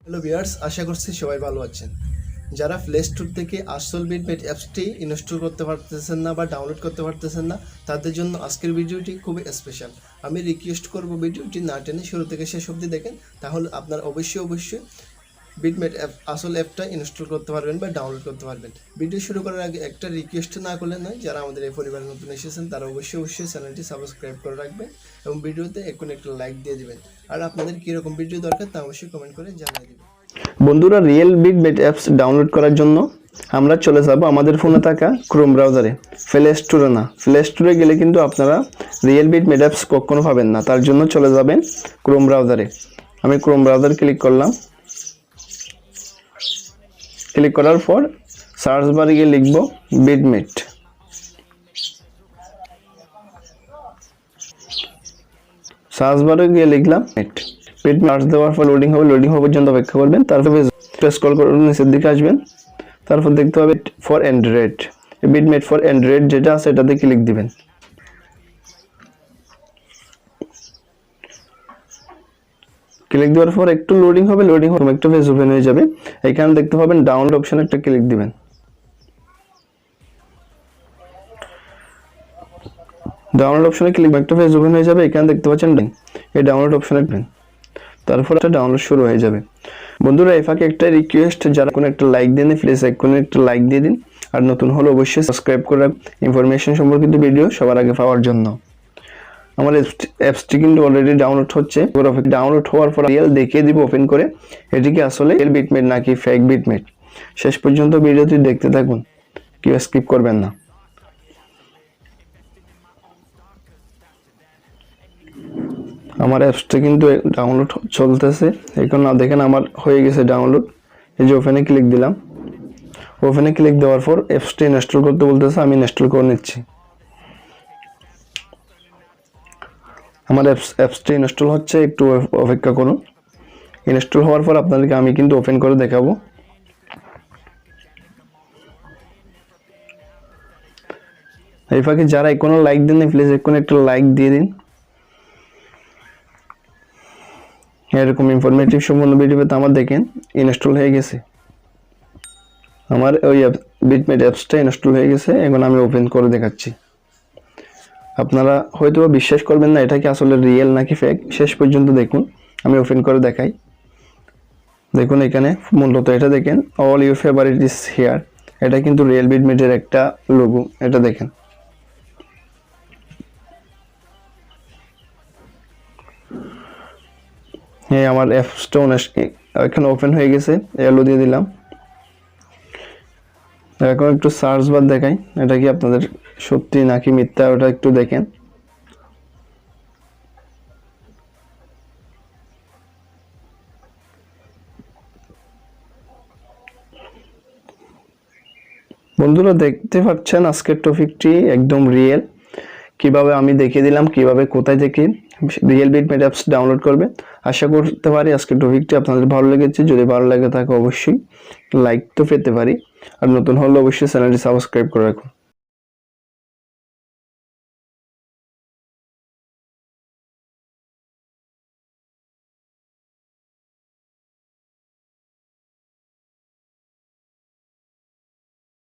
Hello viewers, আশা করছি সবাই ভালো আছেন। যারা প্লে স্টোর থেকে আসল বিটমেট অ্যাপসটি ইনস্টল করতে পারতেছেন না বা ডাউনলোড করতে পারতেছেন না, তাদের জন্য আজকের ভিডিওটি খুবই স্পেশাল। আমি রিকোয়েস্ট করব ভিডিওটি না টেনে শুরু থেকে শেষ অবধি দেখেন, তাহলে আপনারা অবশ্যই বিটমেট অ্যাপ আসল অ্যাপটা ইনস্টল করতে পারবেন বা ডাউনলোড করতে পারবেন। ভিডিও শুরু করার আগে একটা রিকোয়েস্ট না করলে নয়, যারা আমাদের এই পরিবারে নতুন এসেছেন তারা অবশ্যই চ্যানেলটি সাবস্ক্রাইব করে রাখবেন এবং ভিডিওতে এখন একটা লাইক দিয়ে দিবেন। আর আপনাদের কীরকম ভিডিও দরকার তা অবশ্যই কমেন্ট করে জানিয়ে দেবেন। বন্ধুরা, রিয়েল বিটমেট অ্যাপস ডাউনলোড করার জন্য আমরা চলে যাব আমাদের ফোনে থাকা ক্রোম ব্রাউজারে। প্লে স্টোরে না, প্লে স্টোরে গেলে কিন্তু আপনারা রিয়েল বিটমেট অ্যাপস কখনো পাবেন না। তার জন্য চলে যাবেন ক্রোম ব্রাউজারে। আমি ক্রোম ব্রাউজার ক্লিক করলাম। ক্লিক করার পর সার্চ বারে গিয়ে লিখব বিটমেট। সার্চ বারে গিয়ে লিখলাম বিটমেট। সার্চ দেওয়ার পর লোডিং হওয়া পর্যন্ত অপেক্ষা করবেন। তারপর স্ক্রল করে নিচের দিকে আসবেন। তারপর দেখতে হবে ফর অ্যান্ড্রয়েড, বিটমেট ফর অ্যান্ড্রয়েড যেটা আছে এটাতে ক্লিক দিবেন। ক্লিক দেওয়ার পর একটু লোডিং হবে একটা পেজ ওপেন হয়ে যাবে। এখানে দেখতে পাবেন ডাউনলোড অপশনে একটা ক্লিক দিবেন। ডাউনলোড অপশনে ক্লিক একটা পেজ ওপেন হয়ে যাবে। এখানে দেখতে পাচ্ছেন এই ডাউনলোড অপশনে ক্লিক, তারপর একটা ডাউনলোড শুরু হয়ে যাবে। বন্ধুরা, এই ফাঁকে একটা রিকোয়েস্ট, যারা কোনো একটা লাইক দেন প্লিজ কোনো একটা লাইক দিয়ে দিন। আর নতুন হলে অবশ্যই সাবস্ক্রাইব করে ইনফরমেশন সম্পর্কিত ভিডিও সবার আগে পাওয়ার জন্য। আমার অ্যাপসটি কিন্তু অলরেডি ডাউনলোড হচ্ছে। ডাউনলোড হওয়ার পর রিয়েল দেখিয়ে দিব ওপেন করে এটি কি আসলে রিয়েল বিটমেট নাকি ফেক বিটমেট। শেষ পর্যন্ত ভিডিওটি দেখতে থাকুন, কেউ স্কিপ করবেন না। আমার অ্যাপসটা কিন্তু ডাউনলোড চলতেছে। এখন দেখেন আমার হয়ে গেছে ডাউনলোড। এই যে ওপেনে ক্লিক দিলাম। ওপেনে ক্লিক দেওয়ার পর অ্যাপসটি ইনস্টল করতে বলতেছে, আমি ইনস্টল করে নিচ্ছি। আমার অ্যাপসটি ইনস্টল হচ্ছে, একটু অপেক্ষা করুন। ইনস্টল হওয়ার পর আপনাদেরকে আমি কিন্তু ওপেন করে দেখাবো। এই ফাঁকে যারা এখনো লাইক দেন প্লিজ এখন একটা লাইক দিয়ে দিন। এরকম ইনফরমেটিভ সম্পূর্ণ ভিডিও পেতে আমার দেখেন ইনস্টল হয়ে গেছে। আমার ওই বিটমেট অ্যাপসটা ইনস্টল হয়ে গেছে। এখন আমি ওপেন করে দেখাচ্ছি। আপনারা হয়তো বিশ্বাস করবেন না এটা কি আসলে রিয়েল নাকি ফেক। শেষ পর্যন্ত দেখুন, আমি ওপেন করে দেখাই। দেখুন এখানে মূলত এটা দেখেন, all your favourite is here. এটা কিন্তু রিয়েল বিটমেটের একটা লোগো, এটা দেখেন। হ্যাঁ, আমার অ্যাপসটা এখানে ওপেন হয়ে গেছে। এলো দিয়ে দিলাম। এখন একটু সার্চ বার দেখাই, এটা কি আপনাদের সত্যি নাকি মিথ্যা ওটা একটু দেখেন। বন্ধুরা, দেখতে পাচ্ছেন আজকের টপিকটি একদম রিয়েল। কিভাবে আমি দেখিয়ে দিলাম কিভাবে কোথায় থেকে রিয়েল বিটমেট অ্যাপস ডাউনলোড করবে। আশা করতে পারি আজকের টপিকটি আপনাদের ভালো লেগেছে। যদি ভালো লাগে থাকে অবশ্যই লাইক তো পেতে পারি। আর নতুন হলে অবশ্যই চ্যানেলটি সাবস্ক্রাইব করে রাখুন।